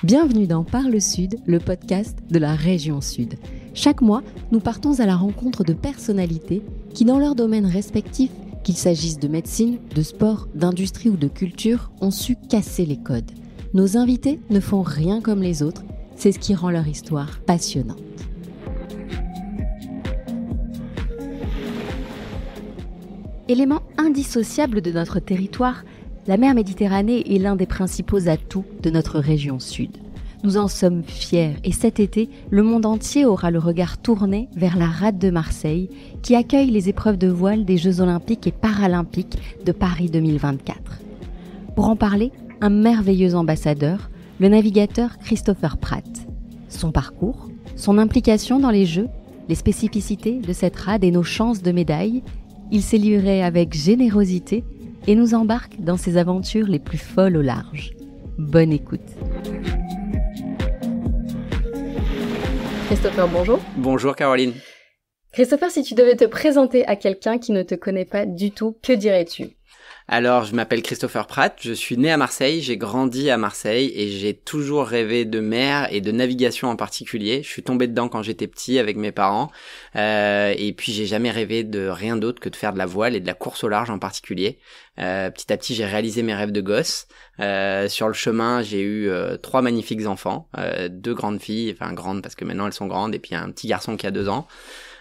Bienvenue dans Parle Sud, le podcast de la région Sud. Chaque mois, nous partons à la rencontre de personnalités qui, dans leurs domaines respectifs, qu'il s'agisse de médecine, de sport, d'industrie ou de culture, ont su casser les codes. Nos invités ne font rien comme les autres, c'est ce qui rend leur histoire passionnante. Élément indissociable de notre territoire, la mer Méditerranée est l'un des principaux atouts de notre région sud. Nous en sommes fiers et cet été, le monde entier aura le regard tourné vers la rade de Marseille qui accueille les épreuves de voile des Jeux Olympiques et Paralympiques de Paris 2024. Pour en parler, un merveilleux ambassadeur, le navigateur Christopher Pratt. Son parcours, son implication dans les Jeux, les spécificités de cette rade et nos chances de médaille, il s'est livré avec générosité et nous embarque dans ses aventures les plus folles au large. Bonne écoute. Christopher, bonjour. Bonjour Caroline. Christopher, si tu devais te présenter à quelqu'un qui ne te connaît pas du tout, que dirais-tu ? Alors, je m'appelle Christopher Pratt, je suis né à Marseille, j'ai grandi à Marseille et j'ai toujours rêvé de mer et de navigation en particulier. Je suis tombé dedans quand j'étais petit avec mes parents et puis j'ai jamais rêvé de rien d'autre que de faire de la voile et de la course au large en particulier. Petit à petit, j'ai réalisé mes rêves de gosse. Sur le chemin, j'ai eu 3 magnifiques enfants, 2 grandes filles, enfin grandes parce que maintenant elles sont grandes, et puis un petit garçon qui a 2 ans.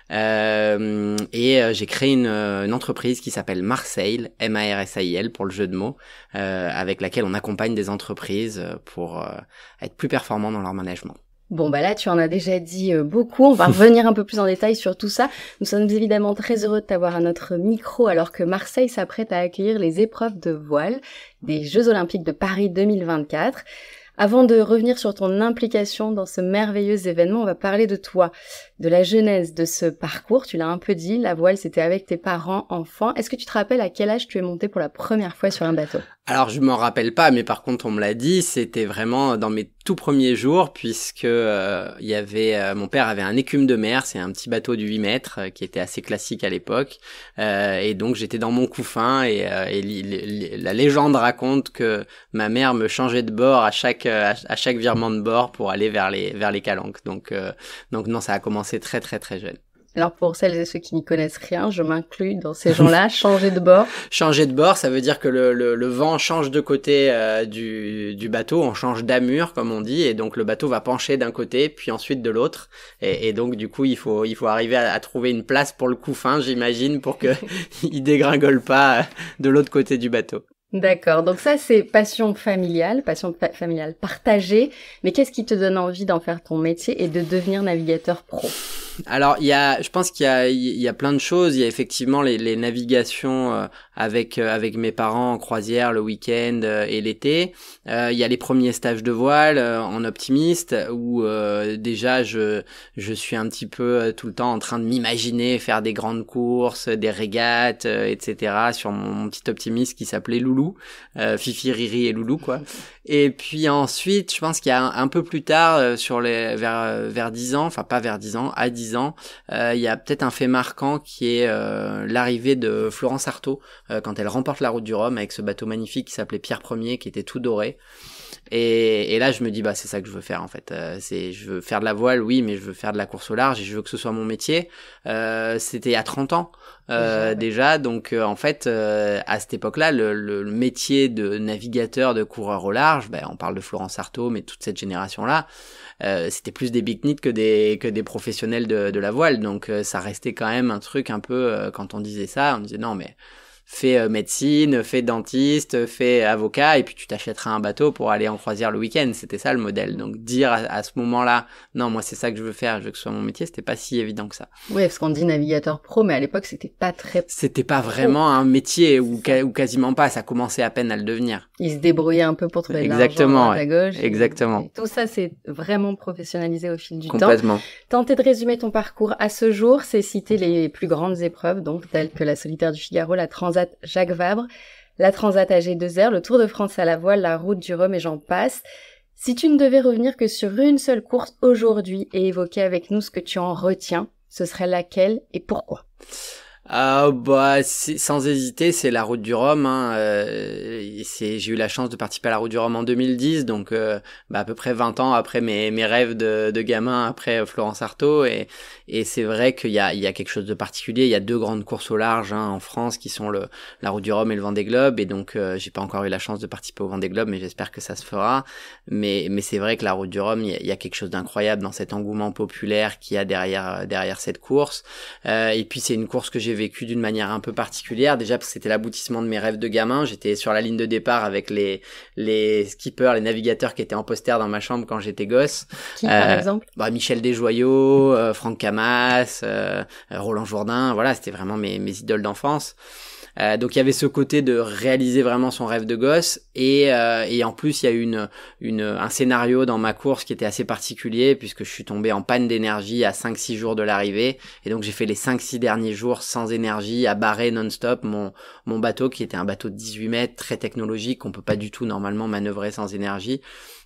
J'ai créé une entreprise qui s'appelle Marseille, M-A-R-S-A-I-L pour le jeu de mots, avec laquelle on accompagne des entreprises pour être plus performants dans leur management. Bon bah là tu en as déjà dit beaucoup, on va revenir un peu plus en détail sur tout ça. Nous sommes évidemment très heureux de t'avoir à notre micro alors que Marseille s'apprête à accueillir les épreuves de voile des Jeux Olympiques de Paris 2024. Avant de revenir sur ton implication dans ce merveilleux événement, on va parler de toi, de la genèse de ce parcours. Tu l'as un peu dit, la voile c'était avec tes parents enfants. Est-ce que tu te rappelles à quel âge tu es monté pour la première fois sur un bateau ? Alors je m'en rappelle pas, mais par contre on me l'a dit, c'était vraiment dans mes tout premiers jours puisque mon père avait un écume de mer, c'est un petit bateau de 8 mètres qui était assez classique à l'époque, et donc j'étais dans mon couffin et la légende raconte que ma mère me changeait de bord à chaque virement de bord pour aller vers les calanques. Donc non, ça a commencé très très très jeune. Alors pour celles et ceux qui n'y connaissent rien, je m'inclus dans ces gens-là, changer de bord. Changer de bord, ça veut dire que le vent change de côté du bateau, on change d'amure comme on dit, et donc le bateau va pencher d'un côté puis ensuite de l'autre, et donc du coup il faut arriver à trouver une place pour le couffin, j'imagine, pour que il dégringole pas de l'autre côté du bateau. D'accord, donc ça c'est passion familiale partagée, mais qu'est-ce qui te donne envie d'en faire ton métier et de devenir navigateur pro ? Alors je pense qu'il y a plein de choses. Il y a effectivement les navigations avec mes parents en croisière le week-end et l'été. Il y a les premiers stages de voile en optimiste où déjà je suis un petit peu tout le temps en train de m'imaginer faire des grandes courses, des régates, etc. sur mon petit optimiste qui s'appelait Loulou, Fifi, Riri et Loulou quoi. Et puis ensuite, je pense qu'il y a un peu plus tard vers 10 ans, enfin pas vers 10 ans, à 10 ans, il y a peut-être un fait marquant qui est l'arrivée de Florence Artaud quand elle remporte la route du Rhum avec ce bateau magnifique qui s'appelait Pierre Ier qui était tout doré. Et là je me dis c'est ça que je veux faire en fait, je veux faire de la voile oui, mais je veux faire de la course au large et je veux que ce soit mon métier. C'était il y a 30 ans déjà, donc en fait à cette époque-là le métier de navigateur, de coureur au large, on parle de Florence Artaud mais toute cette génération-là, c'était plus des beatniks que des professionnels de la voile, donc ça restait quand même un truc un peu quand on disait ça, on disait non mais fais médecine, fais dentiste, fais avocat et puis tu t'achèteras un bateau pour aller en croisière le week-end. C'était ça le modèle. Donc dire à ce moment-là, non, moi c'est ça que je veux faire, je veux que ce soit mon métier, c'était pas si évident que ça. Oui, parce qu'on dit navigateur pro, mais à l'époque c'était pas pas vraiment un métier ou quasiment pas. Ça commençait à peine à le devenir. Il se débrouillait un peu pour trouver de l'argent à gauche. Exactement. Et tout ça c'est vraiment professionnalisé au fil du temps. Complètement. Tenter de résumer ton parcours à ce jour, c'est citer les plus grandes épreuves, donc telles que la Solitaire du Figaro, la Transat Jacques Vabre, la Transat AG2R, le Tour de France à la voile, la Route du Rhum et j'en passe. Si tu ne devais revenir que sur une seule course aujourd'hui et évoquer avec nous ce que tu en retiens, ce serait laquelle et pourquoi ? Sans hésiter, c'est la Route du Rhum. Hein. J'ai eu la chance de participer à la Route du Rhum en 2010, donc à peu près 20 ans après mes rêves de gamin, après Florence Artaud. Et c'est vrai qu'il y a quelque chose de particulier. Il y a 2 grandes courses au large en France qui sont la Route du Rhum et le Vendée Globe. Et donc j'ai pas encore eu la chance de participer au Vendée Globe, mais j'espère que ça se fera. Mais c'est vrai que la Route du Rhum, il y a quelque chose d'incroyable dans cet engouement populaire qu'il y a derrière cette course. Et puis c'est une course que j'ai vécue d'une manière un peu particulière, déjà parce que c'était l'aboutissement de mes rêves de gamin. J'étais sur la ligne de départ avec les skippers, les navigateurs qui étaient en poster dans ma chambre quand j'étais gosse. Qui, par exemple? Michel Desjoyaux, Franck Camas, Roland Jourdain, voilà, c'était vraiment mes idoles d'enfance. Donc il y avait ce côté de réaliser vraiment son rêve de gosse, et en plus il y a eu un scénario dans ma course qui était assez particulier, puisque je suis tombé en panne d'énergie à 5-6 jours de l'arrivée, et donc j'ai fait les 5-6 derniers jours sans énergie, à barrer non-stop mon bateau, qui était un bateau de 18 mètres, très technologique, qu'on peut pas du tout normalement manœuvrer sans énergie.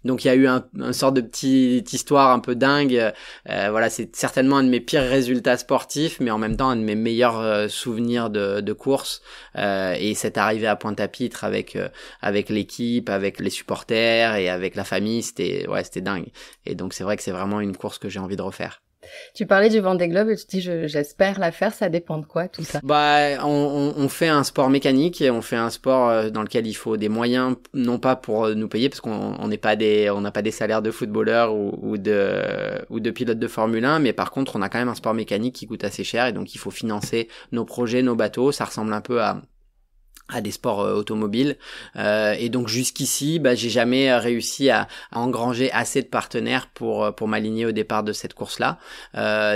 Donc il y a eu une sorte de petite histoire un peu dingue. Voilà, c'est certainement un de mes pires résultats sportifs, mais en même temps un de mes meilleurs souvenirs de course. Et cette arrivée à Pointe-à-Pitre avec l'équipe, avec les supporters et avec la famille, c'était dingue. Et donc c'est vrai que c'est vraiment une course que j'ai envie de refaire. Tu parlais du Vendée Globe et tu dis j'espère la faire, ça dépend de quoi tout ça? On fait un sport mécanique, et on fait un sport dans lequel il faut des moyens, non pas pour nous payer, parce qu'on n'a pas des salaires de footballeurs ou de pilotes de Formule 1, mais par contre on a quand même un sport mécanique qui coûte assez cher, et donc il faut financer nos projets, nos bateaux. Ça ressemble un peu à des sports automobiles, et donc jusqu'ici j'ai jamais réussi à engranger assez de partenaires pour m'aligner au départ de cette course-là.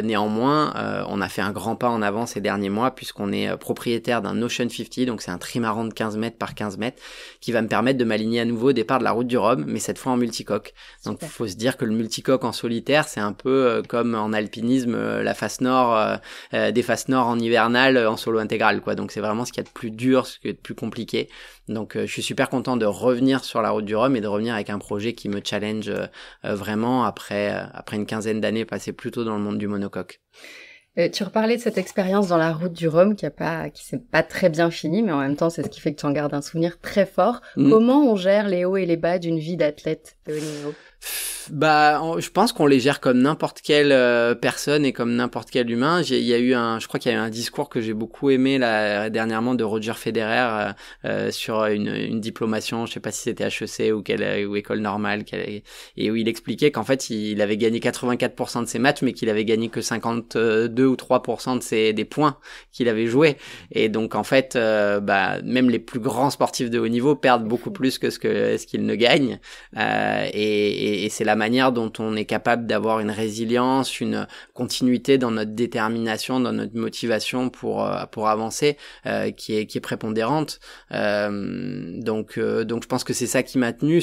Néanmoins, on a fait un grand pas en avant ces derniers mois, puisqu'on est propriétaire d'un Ocean 50, donc c'est un trimaran de 15 mètres par 15 mètres qui va me permettre de m'aligner à nouveau au départ de la Route du Rhum, mais cette fois en multicoque. Donc il faut se dire que le multicoque en solitaire, c'est un peu comme en alpinisme la face nord, des faces nord en hivernal en solo intégral, quoi. Donc c'est vraiment ce qu'il y a de plus dur, ce qu'il y a de plus compliqué. Donc je suis super content de revenir sur la Route du Rhum et de revenir avec un projet qui me challenge vraiment après une quinzaine d'années passées plutôt dans le monde du monocoque. Tu reparlais de cette expérience dans la Route du Rhum qui s'est pas très bien finie, mais en même temps c'est ce qui fait que tu en gardes un souvenir très fort. Comment on gère les hauts et les bas d'une vie d'athlète de haut niveau? Je pense qu'on les gère comme n'importe quelle personne et comme n'importe quel humain. Je crois qu'il y a eu un discours que j'ai beaucoup aimé là dernièrement de Roger Federer sur une diplomation, je sais pas si c'était HEC ou école normale, et où il expliquait qu'en fait il avait gagné 84% de ses matchs, mais qu'il avait gagné que 52 ou 3% des points qu'il avait joués. Et donc en fait, même les plus grands sportifs de haut niveau perdent beaucoup plus que ce qu'ils ne gagnent. Et c'est la manière dont on est capable d'avoir une résilience, une continuité dans notre détermination, dans notre motivation pour avancer, qui est prépondérante. Donc je pense que c'est ça qui m'a tenu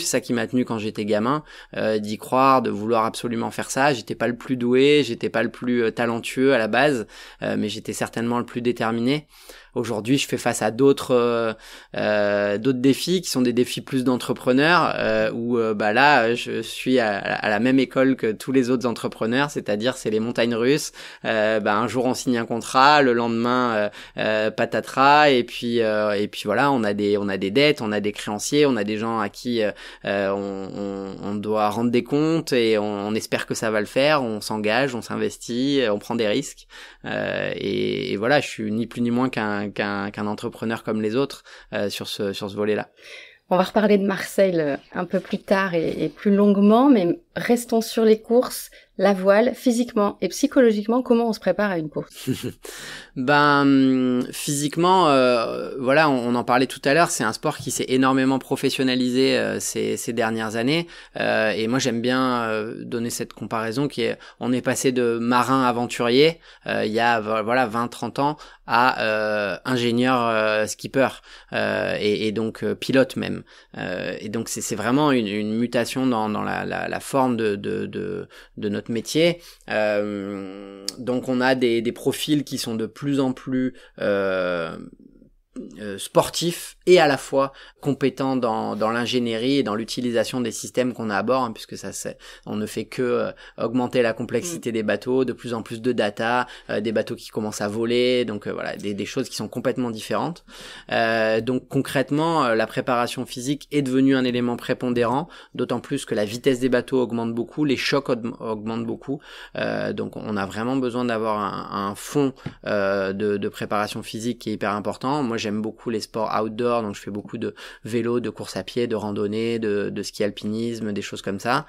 quand j'étais gamin, d'y croire, de vouloir absolument faire ça. J'étais pas le plus doué, j'étais pas le plus talentueux à la base, mais j'étais certainement le plus déterminé. Aujourd'hui, je fais face à d'autres défis qui sont des défis plus d'entrepreneurs, où là, je suis à la même école que tous les autres entrepreneurs, c'est-à-dire c'est les montagnes russes. Un jour on signe un contrat, le lendemain patatras, et puis voilà, on a des dettes, on a des créanciers, on a des gens à qui on doit rendre des comptes, et on espère que ça va le faire, on s'engage, on s'investit, on prend des risques, et voilà, je suis ni plus ni moins qu'un entrepreneur comme les autres sur ce volet-là. On va reparler de Marseille un peu plus tard et plus longuement, mais restons sur les courses, la voile, physiquement et psychologiquement, comment on se prépare à une course? Physiquement, voilà, on en parlait tout à l'heure, c'est un sport qui s'est énormément professionnalisé ces dernières années, et moi j'aime bien donner cette comparaison on est passé de marin aventurier il y a 20-30 ans à ingénieur skipper, et donc pilote même, et donc c'est vraiment une mutation dans la forme de notre métier. Donc on a des profils qui sont de plus en plus sportif et à la fois compétent dans l'ingénierie et dans l'utilisation des systèmes qu'on a à bord, hein, puisque on ne fait que augmenter la complexité des bateaux, de plus en plus de data, des bateaux qui commencent à voler, donc voilà, des choses qui sont complètement différentes. Donc concrètement, la préparation physique est devenue un élément prépondérant, d'autant plus que la vitesse des bateaux augmente beaucoup, les chocs augmentent beaucoup, donc on a vraiment besoin d'avoir un fond de préparation physique qui est hyper important. Moi j'aime beaucoup les sports outdoor, donc je fais beaucoup de vélo, de course à pied, de randonnée, de ski alpinisme, des choses comme ça,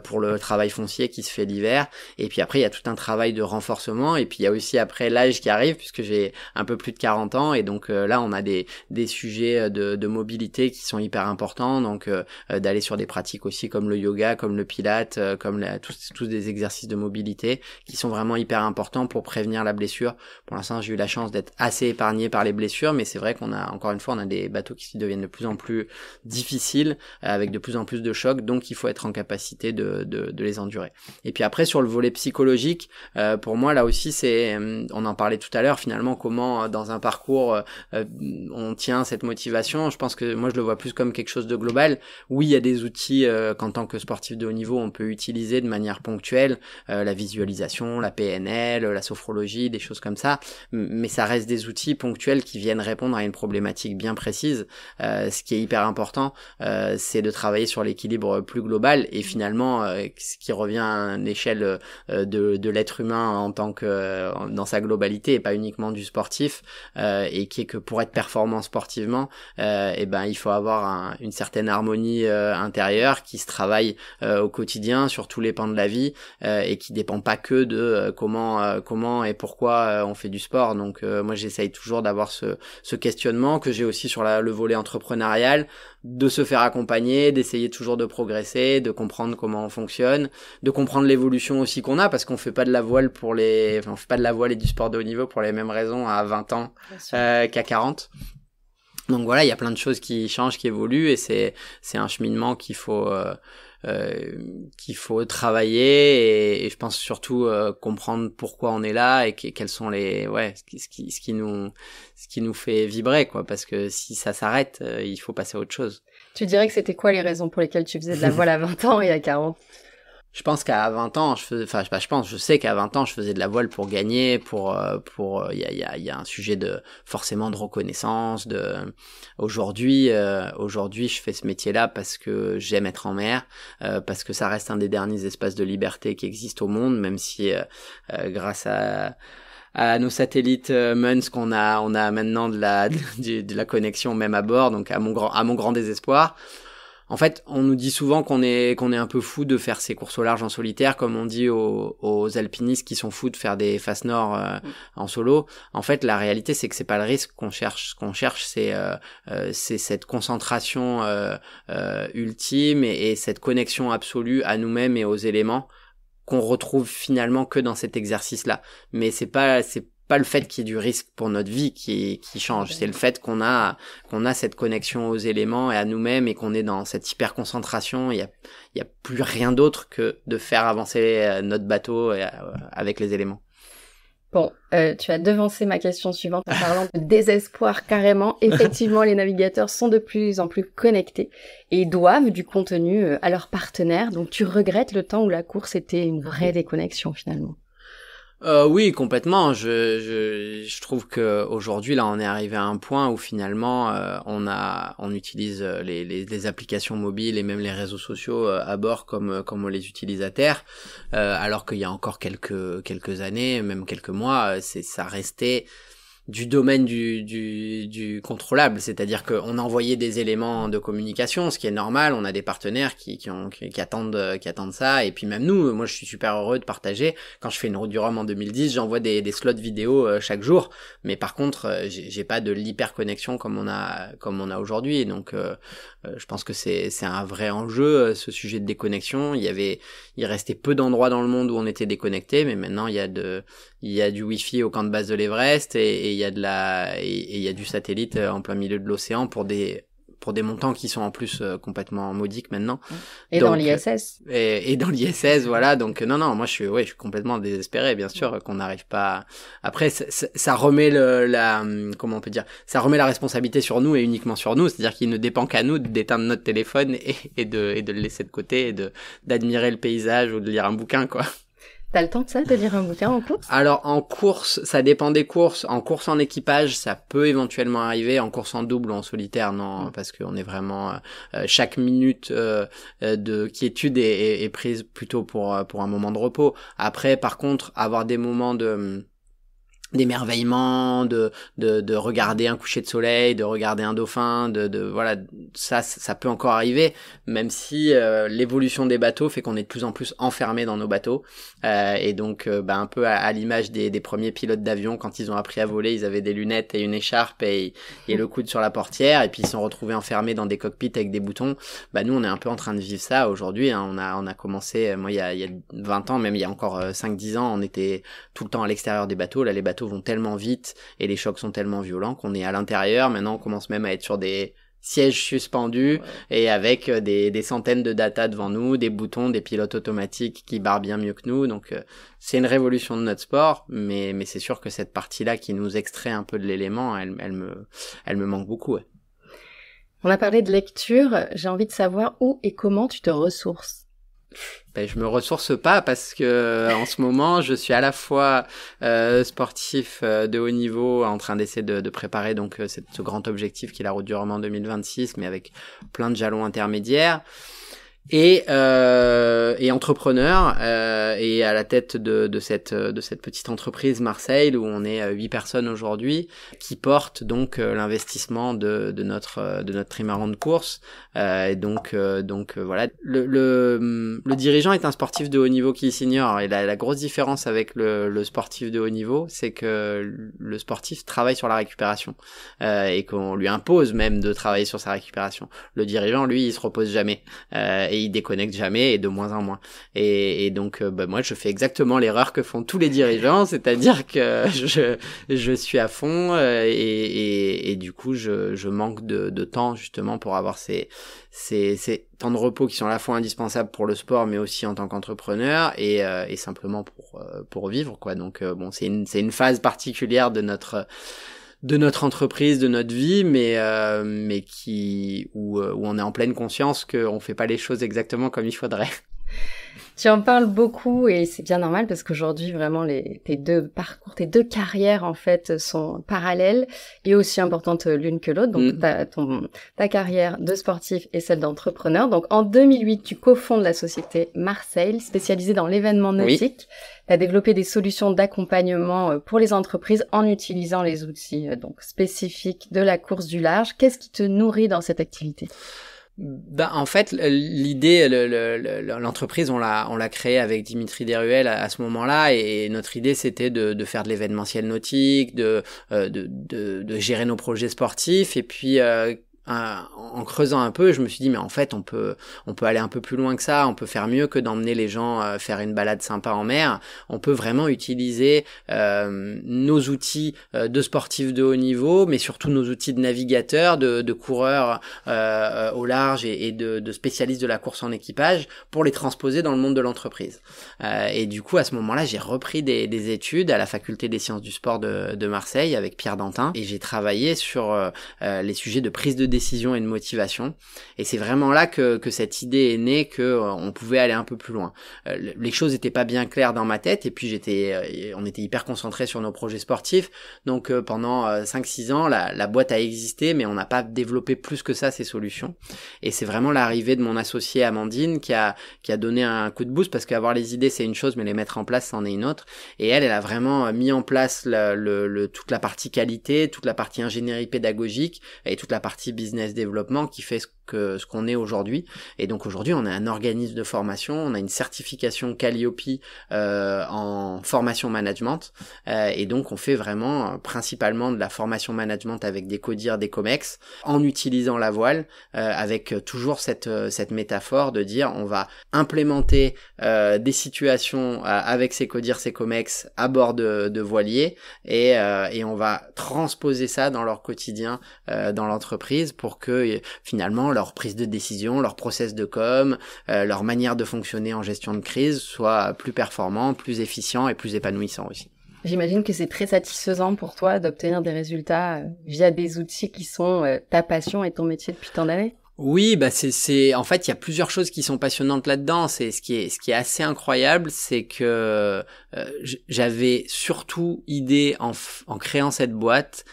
pour le travail foncier qui se fait l'hiver. Et puis après il y a tout un travail de renforcement, et puis il y a aussi après l'âge qui arrive, puisque j'ai un peu plus de 40 ans, et donc là on a des sujets de mobilité qui sont hyper importants, donc d'aller sur des pratiques aussi comme le yoga, comme le pilate, comme tous des exercices de mobilité qui sont vraiment hyper importants pour prévenir la blessure. Pour l'instant j'ai eu la chance d'être assez épargné par les blessures, mais c'est vrai qu'on a, encore une fois, on a des bateaux qui deviennent de plus en plus difficiles, avec de plus en plus de chocs, donc il faut être en capacité de les endurer. Et puis après, sur le volet psychologique, pour moi, là aussi, on en parlait tout à l'heure, finalement, comment, dans un parcours, on tient cette motivation. Je pense que moi, je le vois plus comme quelque chose de global. Oui, il y a des outils qu'en tant que sportif de haut niveau, on peut utiliser de manière ponctuelle, la visualisation, la PNL, la sophrologie, des choses comme ça, mais ça reste des outils ponctuels qui viennent répondre à une problématique bien précise. Ce qui est hyper important, c'est de travailler sur l'équilibre plus global, et finalement ce qui revient à une échelle de l'être humain en tant que dans sa globalité, et pas uniquement du sportif, et qui est que pour être performant sportivement, il faut avoir une certaine harmonie intérieure qui se travaille au quotidien sur tous les pans de la vie, et qui dépend pas que de comment et pourquoi on fait du sport. Donc moi j'essaye toujours d'avoir ce questionnement que j'ai aussi sur le volet entrepreneurial, de se faire accompagner, d'essayer toujours de progresser, de comprendre comment on fonctionne, de comprendre l'évolution aussi qu'on a, parce qu'on fait pas de la voile on fait pas de la voile et du sport de haut niveau pour les mêmes raisons à 20 ans qu'à 40. Donc voilà, il y a plein de choses qui changent, qui évoluent, et c'est un cheminement qu'il faut travailler, et je pense surtout comprendre pourquoi on est là, et quels sont ce qui nous fait vibrer, quoi, parce que si ça s'arrête, il faut passer à autre chose. Tu dirais que c'était quoi les raisons pour lesquelles tu faisais de la voile à 20 ans et à 40? Je pense qu'à 20 ans, je sais qu'à 20 ans, je faisais de la voile pour gagner, il y a un sujet forcément de reconnaissance, aujourd'hui, je fais ce métier-là parce que j'aime être en mer, parce que ça reste un des derniers espaces de liberté qui existent au monde, même si, grâce à nos satellites MUNS on a maintenant de la connexion même à bord, donc à mon grand désespoir. En fait, on nous dit souvent qu'on est un peu fou de faire ces courses au large en solitaire, comme on dit aux alpinistes qui sont fous de faire des Face Nord en solo. En fait, la réalité, c'est que c'est pas le risque qu'on cherche. Ce qu'on cherche, c'est cette concentration ultime, et cette connexion absolue à nous-mêmes et aux éléments qu'on retrouve finalement que dans cet exercice-là. Mais c'est pas le fait qu'il y ait du risque pour notre vie qui change, c'est le fait qu'on a cette connexion aux éléments et à nous-mêmes, et qu'on est dans cette hyper concentration. Il y a plus rien d'autre que de faire avancer notre bateau avec les éléments. Bon, tu as devancé ma question suivante en parlant de désespoir carrément. Effectivement, les navigateurs sont de plus en plus connectés et doivent du contenu à leurs partenaires. Donc tu regrettes le temps où la course était une vraie déconnexion finalement? Oui, complètement. Je trouve que aujourd'hui, là, on est arrivé à un point où finalement, on utilise les applications mobiles et même les réseaux sociaux à bord comme on les utilise à terre, alors qu'il y a encore quelques années, même quelques mois, ça restait du domaine du contrôlable, c'est-à-dire qu'on envoyait des éléments de communication, ce qui est normal. On a des partenaires qui attendent ça, et puis même nous, moi je suis super heureux de partager. Quand je fais une route du Rhum en 2010, j'envoie des slots vidéo chaque jour, mais par contre j'ai pas de l'hyper connexion comme on a aujourd'hui, donc je pense que c'est un vrai enjeu, ce sujet de déconnexion. Il restait peu d'endroits dans le monde où on était déconnecté, mais maintenant il y a du wifi au camp de base de l'Everest, et il y a du satellite en plein milieu de l'océan pour pour des montants qui sont en plus complètement modiques maintenant. Et donc, dans l'ISS. Et dans l'ISS, voilà. Donc non, moi je suis complètement désespéré, bien sûr, qu'on n'arrive pas. Après, ça remet comment on peut dire, ça remet la responsabilité sur nous et uniquement sur nous. C'est-à-dire qu'il ne dépend qu'à nous d'éteindre notre téléphone et de le laisser de côté et d'admirer le paysage ou de lire un bouquin, quoi. T'as le temps de ça, de lire un bouquin en course? Alors, en course, ça dépend des courses. En course en équipage, ça peut éventuellement arriver. En course en double ou en solitaire, non, parce qu'on est vraiment... chaque minute de quiétude est prise plutôt pour un moment de repos. Après, par contre, avoir des moments d'émerveillement, de regarder un coucher de soleil, de regarder un dauphin, voilà, ça peut encore arriver, même si l'évolution des bateaux fait qu'on est de plus en plus enfermé dans nos bateaux, et donc un peu à l'image des premiers pilotes d'avion, quand ils ont appris à voler, ils avaient des lunettes et une écharpe et le coude sur la portière, et puis ils se sont retrouvés enfermés dans des cockpits avec des boutons. Nous on est un peu en train de vivre ça aujourd'hui, hein. On a commencé, moi il y a 20 ans, même il y a encore 5-10 ans, on était tout le temps à l'extérieur des bateaux. Là les bateaux vont tellement vite et les chocs sont tellement violents qu'on est à l'intérieur. Maintenant, on commence même à être sur des sièges suspendus, et avec des centaines de data devant nous, des boutons, des pilotes automatiques qui barrent bien mieux que nous. Donc, c'est une révolution de notre sport, mais c'est sûr que cette partie-là qui nous extrait un peu de l'élément, elle me manque beaucoup. Ouais. On a parlé de lecture. J'ai envie de savoir où et comment tu te ressources. Je me ressource pas parce que en ce moment je suis à la fois sportif de haut niveau, en train d'essayer de préparer donc ce grand objectif qui est la Route du Roman 2026, mais avec plein de jalons intermédiaires, et entrepreneur, et à la tête de cette petite entreprise Marseille où on est 8 personnes aujourd'hui, qui porte donc l'investissement de notre trimaran de course, et donc voilà, le dirigeant est un sportif de haut niveau qui s'ignore, et la grosse différence avec le sportif de haut niveau, c'est que le sportif travaille sur la récupération, et qu'on lui impose même de travailler sur sa récupération. Le dirigeant, lui, il se repose jamais, et il déconnecte jamais, et de moins en moins. Et donc moi je fais exactement l'erreur que font tous les dirigeants, c'est-à-dire que je suis à fond, et du coup je manque de temps justement pour avoir ces temps de repos qui sont à la fois indispensables pour le sport, mais aussi en tant qu'entrepreneur, et simplement pour vivre, quoi. Donc c'est une phase particulière de notre entreprise, de notre vie, mais où on est en pleine conscience qu'on fait pas les choses exactement comme il faudrait. Tu en parles beaucoup, et c'est bien normal parce qu'aujourd'hui vraiment tes deux parcours, tes deux carrières en fait sont parallèles et aussi importantes l'une que l'autre. Donc ta carrière de sportif et celle d'entrepreneur. Donc en 2008, tu cofondes la société Marseille, spécialisée dans l'événement nautique. Oui. Tu as développé des solutions d'accompagnement pour les entreprises en utilisant les outils donc spécifiques de la course du large. Qu'est-ce qui te nourrit dans cette activité ? En fait, l'idée, l'entreprise, on l'a créée avec Dimitri Deruel à ce moment-là, et notre idée c'était de faire de l'événementiel nautique, de gérer nos projets sportifs, et puis en creusant un peu, je me suis dit mais en fait on peut aller un peu plus loin que ça, on peut faire mieux que d'emmener les gens faire une balade sympa en mer. On peut vraiment utiliser nos outils de sportifs de haut niveau, mais surtout nos outils de navigateurs, de coureurs au large, et de spécialistes de la course en équipage, pour les transposer dans le monde de l'entreprise. Et du coup à ce moment-là j'ai repris des études à la faculté des sciences du sport de Marseille avec Pierre Dantin, et j'ai travaillé sur les sujets de prise de décision et de motivation, et c'est vraiment là que cette idée est née, que on pouvait aller un peu plus loin. Les choses étaient pas bien claires dans ma tête, et puis on était hyper concentrés sur nos projets sportifs, donc pendant 5-6 ans la boîte a existé, mais on n'a pas développé plus que ça ces solutions, et c'est vraiment l'arrivée de mon associée Amandine qui a donné un coup de boost, parce qu'avoir les idées c'est une chose, mais les mettre en place c'en est une autre, et elle a vraiment mis en place toute la partie qualité, toute la partie ingénierie pédagogique et toute la partie business développement, qui fait ce qu'on est aujourd'hui. Et donc aujourd'hui, on a un organisme de formation, on a une certification Calliope en formation management, et donc on fait vraiment principalement de la formation management avec des CODIR, des COMEX, en utilisant la voile, avec toujours cette métaphore de dire on va implémenter des situations avec ces CODIR, ces COMEX à bord de voiliers, et on va transposer ça dans leur quotidien dans l'entreprise pour que finalement leur prise de décision, leur process de com, leur manière de fonctionner en gestion de crise soit plus performant, plus efficient et plus épanouissant aussi. J'imagine que c'est très satisfaisant pour toi d'obtenir des résultats via des outils qui sont ta passion et ton métier depuis tant d'années. Oui, bah c'est en fait il y a plusieurs choses qui sont passionnantes là-dedans. C'est ce qui est assez incroyable, c'est que j'avais surtout idée en créant cette boîte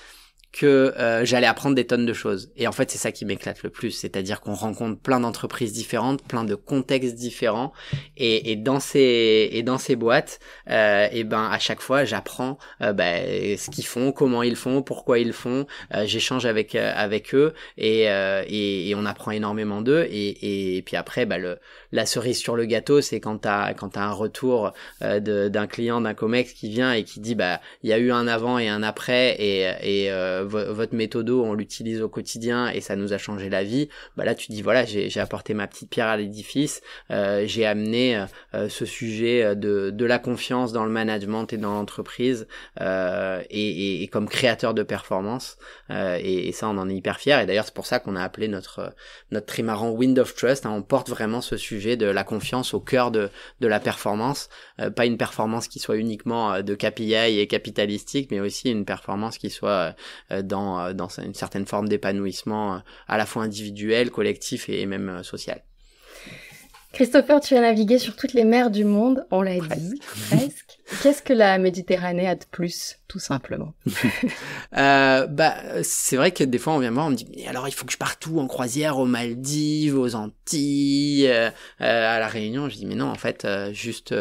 que j'allais apprendre des tonnes de choses. Et en fait, c'est ça qui m'éclate le plus, c'est-à-dire qu'on rencontre plein d'entreprises différentes, plein de contextes différents, et dans ces boîtes, et ben à chaque fois, j'apprends ce qu'ils font, comment ils font, pourquoi ils font. J'échange avec eux, et on apprend énormément d'eux. Et puis après, la cerise sur le gâteau, c'est quand t'as un retour d'un client, d'un COMEX qui vient et qui dit il y a eu un avant et un après, et votre méthodo, on l'utilise au quotidien et ça nous a changé la vie. Là tu dis voilà, j'ai apporté ma petite pierre à l'édifice, j'ai amené ce sujet de la confiance dans le management et dans l'entreprise, et comme créateur de performance, et ça on en est hyper fiers. Et d'ailleurs c'est pour ça qu'on a appelé notre trimaran Wind of Trust, on porte vraiment ce sujet de la confiance au cœur de la performance, pas une performance qui soit uniquement de KPI et capitalistique, mais aussi une performance qui soit dans une certaine forme d'épanouissement à la fois individuel, collectif et même social. Christopher, tu as navigué sur toutes les mers du monde, on l'a dit, presque. Qu'est-ce que la Méditerranée a de plus, tout simplement? C'est vrai que des fois on vient me voir, on me dit mais alors il faut que je parte où en croisière, aux Maldives, aux Antilles, à la Réunion. Je dis mais non, en fait juste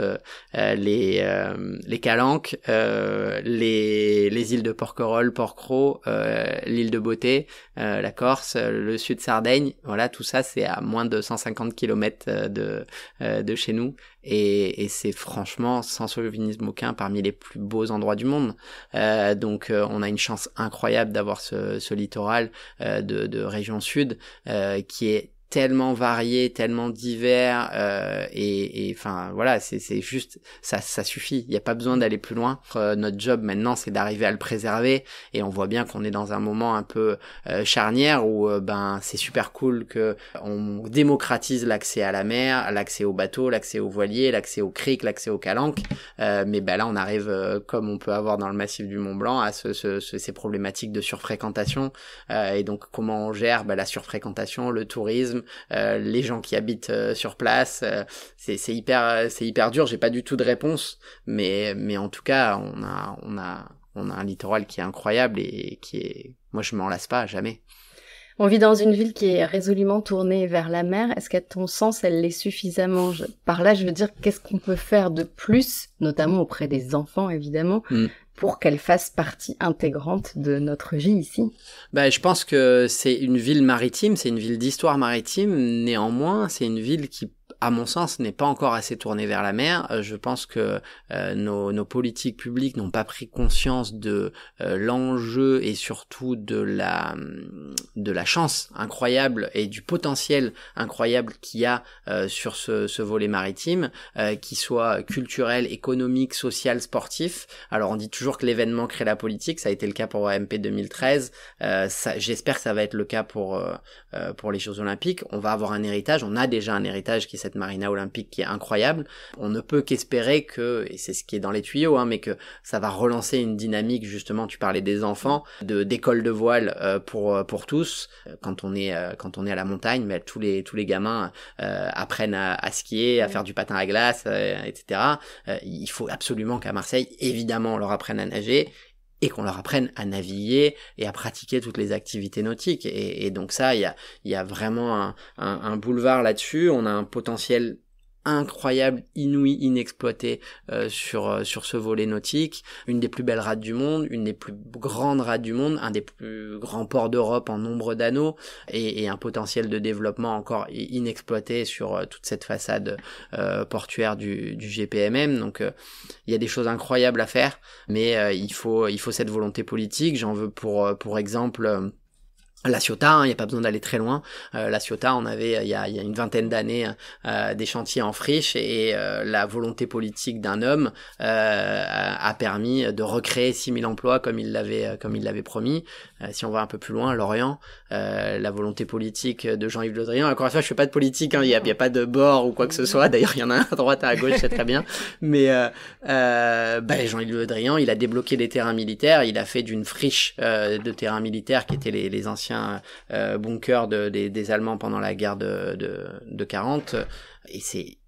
les Calanques, les îles de Porquerolles, Porquerolles, l'île de Beauté, la Corse, le sud Sardaigne, voilà, tout ça c'est à moins de 150 km de chez nous, et c'est franchement sans chauvinisme aucun parmi les plus beaux endroits du monde. Donc on a une chance incroyable d'avoir ce littoral de région sud qui est tellement varié, tellement divers, et enfin voilà, c'est juste ça suffit, il n'y a pas besoin d'aller plus loin. Notre job maintenant c'est d'arriver à le préserver, et on voit bien qu'on est dans un moment un peu charnière où c'est super cool que on démocratise l'accès à la mer, l'accès aux bateaux, l'accès aux voiliers, l'accès aux criques, l'accès aux calanques, mais là on arrive comme on peut avoir dans le massif du Mont Blanc à ces problématiques de surfréquentation, et donc comment on gère la surfréquentation, le tourisme, les gens qui habitent sur place, c'est hyper dur. J'ai pas du tout de réponse, mais en tout cas on a un littoral qui est incroyable et qui est, moi je m'en lasse pas jamais. On vit dans une ville qui est résolument tournée vers la mer. Est-ce qu'à ton sens, elle l'est suffisamment? Par là, je veux dire, qu'est-ce qu'on peut faire de plus, notamment auprès des enfants, évidemment, pour qu'elle fasse partie intégrante de notre vie ici? Je pense que c'est une ville maritime, c'est une ville d'histoire maritime. Néanmoins, c'est une ville qui, à mon sens, n'est pas encore assez tournée vers la mer. Je pense que nos politiques publiques n'ont pas pris conscience de l'enjeu et surtout de la chance incroyable et du potentiel incroyable qu'il y a sur ce volet maritime, qui soit culturel, économique, social, sportif. Alors on dit toujours que l'événement crée la politique, ça a été le cas pour AMP 2013, j'espère que ça va être le cas pour les Jeux Olympiques. On va avoir un héritage, on a déjà un héritage qui est cette marina olympique qui est incroyable. On ne peut qu'espérer que, et c'est ce qui est dans les tuyaux, mais que ça va relancer une dynamique, justement, tu parlais des enfants, d'école de voile pour tous. Quand on est à la montagne, tous les gamins apprennent à skier, à faire du patin à glace, etc. Il faut absolument qu'à Marseille, évidemment, on leur apprenne à nager, et qu'on leur apprenne à naviguer et à pratiquer toutes les activités nautiques. Et donc ça, il y a vraiment un boulevard là-dessus. On a un potentiel incroyable, inouïe, inexploitée sur ce volet nautique, une des plus belles rades du monde, une des plus grandes rades du monde, un des plus grands ports d'Europe en nombre d'anneaux et un potentiel de développement encore inexploité sur toute cette façade portuaire du GPMM. Donc il y a des choses incroyables à faire, mais il faut cette volonté politique. J'en veux pour exemple La Ciotat, il n'y a pas besoin d'aller très loin. La Ciotat, on avait il y a une vingtaine d'années des chantiers en friche et la volonté politique d'un homme a permis de recréer 6000 emplois comme il l'avait promis. Si on va un peu plus loin, Lorient, la volonté politique de Jean-Yves Le Drian. Encore une fois, je fais pas de politique, il y a pas de bord ou quoi que ce soit. D'ailleurs, il y en a un à droite, un à gauche, c'est très bien. Mais Jean-Yves Le Drian, il a débloqué des terrains militaires. Il a fait d'une friche de terrains militaires qui étaient les anciens bunkers des Allemands pendant la guerre de 40, et c'est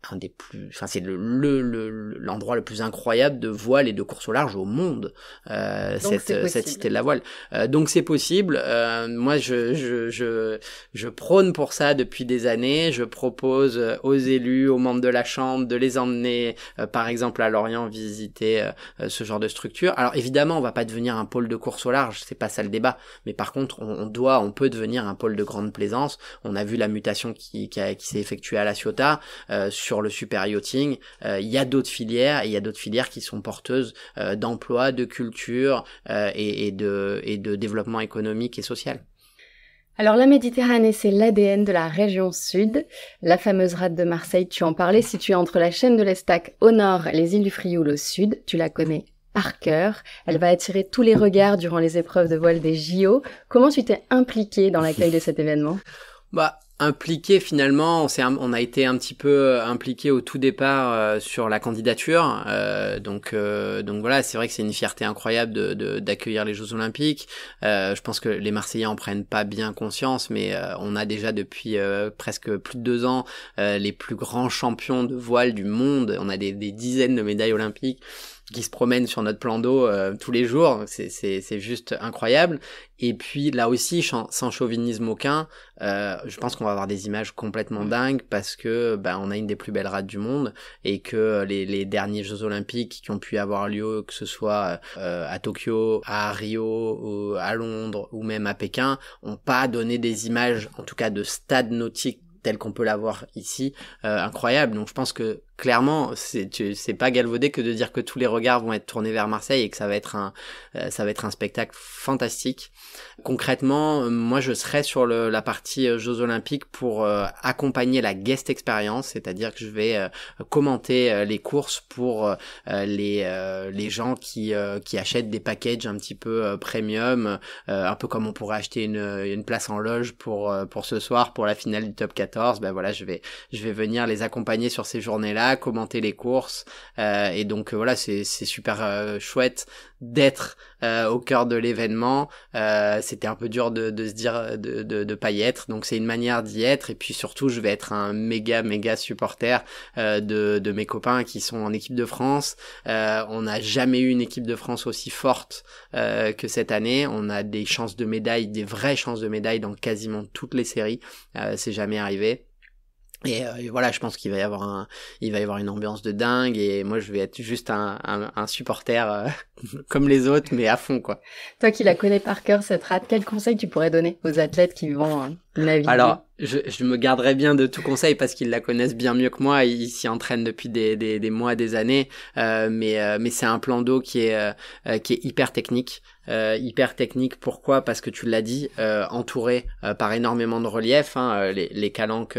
c'est l'endroit le plus incroyable de voile et de course au large au monde, cette cité de la voile. Donc c'est possible. Moi je prône pour ça depuis des années. Je propose aux élus, aux membres de la chambre de les emmener par exemple à Lorient visiter ce genre de structure. Alors évidemment on va pas devenir un pôle de course au large, c'est pas ça le débat, mais par contre on peut devenir un pôle de grande plaisance. On a vu la mutation qui s'est effectuée à La Ciotat sur le super yachting. Il y a d'autres filières, et il y a d'autres filières qui sont porteuses d'emplois, de culture et de développement économique et social. Alors la Méditerranée, c'est l'ADN de la région sud. La fameuse rade de Marseille, tu en parlais, située entre la chaîne de l'Estac au nord, les îles du Frioul au sud. Tu la connais par cœur. Elle va attirer tous les regards durant les épreuves de voile des JO. Comment tu t'es impliqué dans l'accueil de cet événement ? Impliqué finalement, on a été un petit peu impliqué au tout départ sur la candidature, donc voilà, c'est vrai que c'est une fierté incroyable d'accueillir les Jeux Olympiques. Je pense que les Marseillais en prennent pas bien conscience, mais on a déjà depuis presque plus de 2 ans les plus grands champions de voile du monde. On a des dizaines de médailles olympiques qui se promènent sur notre plan d'eau tous les jours. C'est juste incroyable. Et puis là aussi, sans chauvinisme aucun, je pense qu'on va avoir des images complètement dingues parce que on a une des plus belles rades du monde et que les derniers Jeux Olympiques qui ont pu avoir lieu, que ce soit à Tokyo, à Rio, ou à Londres ou même à Pékin, ont pas donné des images, en tout cas de stades nautiques tel qu'on peut l'avoir ici, incroyable. Donc je pense que clairement, c'est pas galvaudé que de dire que tous les regards vont être tournés vers Marseille et que ça va être un spectacle fantastique. Concrètement, moi je serai sur la partie Jeux Olympiques pour accompagner la guest experience, c'est-à-dire que je vais commenter les courses pour les gens qui achètent des packages un petit peu premium, un peu comme on pourrait acheter une place en loge pour ce soir pour la finale du top 14. Voilà, je vais venir les accompagner sur ces journées-là, commenter les courses, et donc voilà, c'est super chouette d'être au cœur de l'événement. C'était un peu dur de se dire de pas y être, donc c'est une manière d'y être. Et puis surtout je vais être un méga supporter de mes copains qui sont en équipe de France. On n'a jamais eu une équipe de France aussi forte que cette année. On a des chances de médaille, des vraies chances de médaille dans quasiment toutes les séries. C'est jamais arrivé. Et voilà, je pense qu'il va y avoir une ambiance de dingue, et moi je vais être juste un supporter comme les autres, mais à fond quoi. Toi qui la connais par cœur cette rade, quel conseil tu pourrais donner aux athlètes qui vont naviguer ? Alors, je me garderai bien de tout conseil parce qu'ils la connaissent bien mieux que moi. Ils s'y entraînent depuis des mois, des années. Mais c'est un plan d'eau qui est hyper technique. Pourquoi ? Parce que tu l'as dit, entouré par énormément de relief, les calanques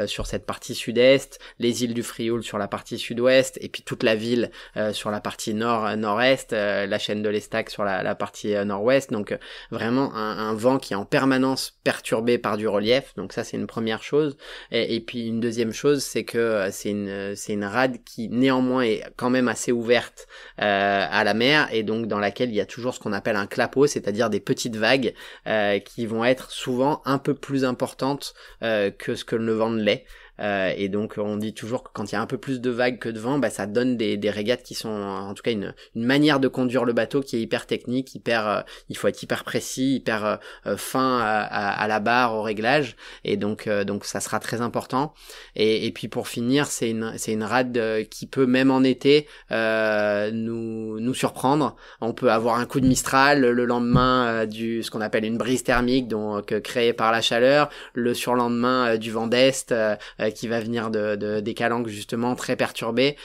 sur cette partie sud-est, les îles du Frioul sur la partie sud-ouest, et puis toute la ville sur la partie nord-est, la chaîne de l'Estac sur la partie nord-ouest. Donc vraiment un vent qui est en permanence perturbé par du relief. Donc ça c'est une première chose. Et puis une deuxième chose, c'est que c'est une rade qui néanmoins est quand même assez ouverte à la mer, et donc dans laquelle il y a toujours ce qu'on appelle un clapot, c'est-à-dire des petites vagues qui vont être souvent un peu plus importantes que ce que le vent ne l'est. Et donc on dit toujours que quand il y a un peu plus de vagues que de vent, ça donne des régates qui sont en tout cas une manière de conduire le bateau qui est hyper technique, il faut être hyper précis, hyper fin à la barre, au réglage, et donc ça sera très important. Et puis pour finir, c'est une rade qui peut même en été nous surprendre. On peut avoir un coup de Mistral le lendemain ce qu'on appelle une brise thermique, donc créée par la chaleur, le surlendemain du vent d'est qui va venir des calanques justement très perturbées.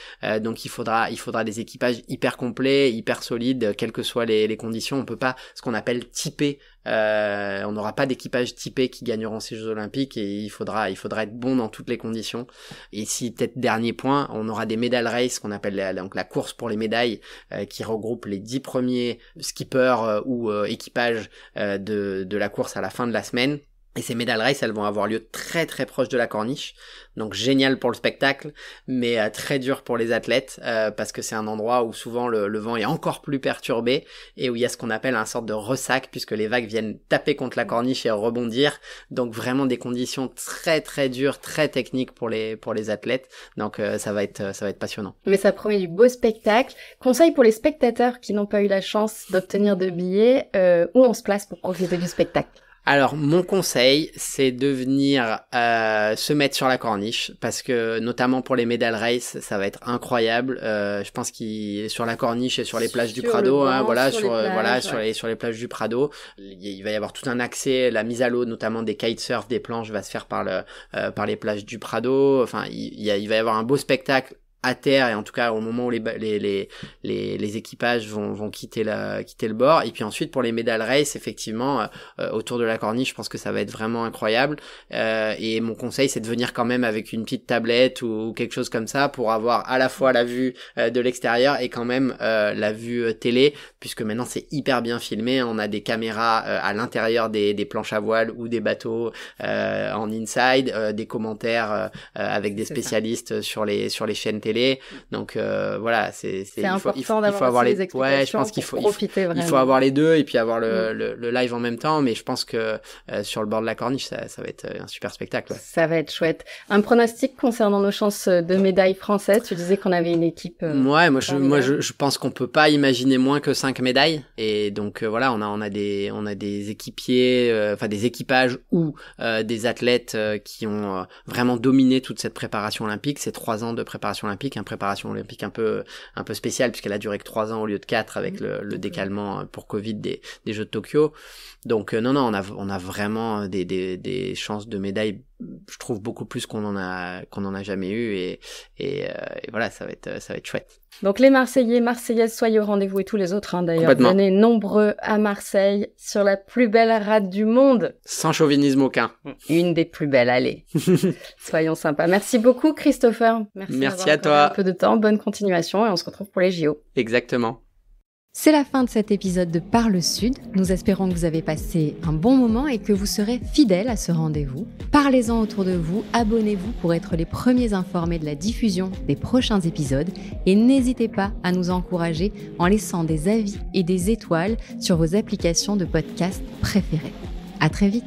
Donc il faudra des équipages hyper complets, hyper solides, quelles que soient les conditions. On peut pas ce qu'on appelle typer. On n'aura pas d'équipage typé qui gagneront ces Jeux Olympiques, et il faudra être bon dans toutes les conditions. Et si peut-être dernier point, on aura des medal race qu'on appelle donc la course pour les médailles, qui regroupe les 10 premiers skippers ou équipages de la course à la fin de la semaine. Et ces medal race, elles vont avoir lieu très très proche de la corniche, donc génial pour le spectacle, mais très dur pour les athlètes, parce que c'est un endroit où souvent le vent est encore plus perturbé, et où il y a ce qu'on appelle un sorte de ressac, puisque les vagues viennent taper contre la corniche et rebondir, donc vraiment des conditions très très dures, très techniques pour les athlètes, donc ça va être passionnant. Mais ça promet du beau spectacle. Conseil pour les spectateurs qui n'ont pas eu la chance d'obtenir de billets, où on se place pour profiter du spectacle? Alors, mon conseil, c'est de venir se mettre sur la corniche, parce que notamment pour les medal race, ça va être incroyable. Je pense sur la corniche et sur les plages du Prado, sur les plages du Prado, il va y avoir tout un accès, la mise à l'eau, notamment des kitesurf, des planches, va se faire par les plages du Prado. Enfin, il va y avoir un beau spectacle à terre, et en tout cas au moment où les équipages vont quitter le bord. Et puis ensuite pour les medal race, effectivement autour de la corniche, je pense que ça va être vraiment incroyable, et mon conseil, c'est de venir quand même avec une petite tablette ou quelque chose comme ça, pour avoir à la fois la vue de l'extérieur et quand même la vue télé, puisque maintenant c'est hyper bien filmé. On a des caméras à l'intérieur des planches à voile ou des bateaux en inside, des commentaires avec des spécialistes sur les chaînes télé. Donc voilà, c'est important d'avoir les explications. Ouais, je pense qu'il faut avoir les deux, et puis avoir le live en même temps. Mais je pense que sur le bord de la corniche, ça va être un super spectacle. Ouais. Ça va être chouette. Un pronostic concernant nos chances de médailles françaises? Tu disais qu'on avait une équipe. Ouais, moi je pense qu'on peut pas imaginer moins que 5 médailles. Et donc voilà, on a des équipiers, des équipages ou des athlètes qui ont vraiment dominé toute cette préparation olympique. C'est 3 ans de préparation olympique, une préparation olympique un peu spéciale, puisqu'elle a duré que 3 ans au lieu de 4 avec le décalement pour Covid des Jeux de Tokyo. Donc non, on a vraiment des chances de médailles, je trouve, beaucoup plus qu'on en a jamais eu, et voilà, ça va être chouette. Donc les Marseillais, Marseillaises, soyez au rendez-vous, et tous les autres d'ailleurs, venez nombreux à Marseille sur la plus belle rade du monde. Sans chauvinisme aucun. Une des plus belles, allez. Soyons sympas. Merci beaucoup Christopher. Merci à toi. Un peu de temps, bonne continuation, et on se retrouve pour les JO. Exactement. C'est la fin de cet épisode de Parle Sud. Nous espérons que vous avez passé un bon moment et que vous serez fidèles à ce rendez-vous. Parlez-en autour de vous, abonnez-vous pour être les premiers informés de la diffusion des prochains épisodes, et n'hésitez pas à nous encourager en laissant des avis et des étoiles sur vos applications de podcast préférées. À très vite.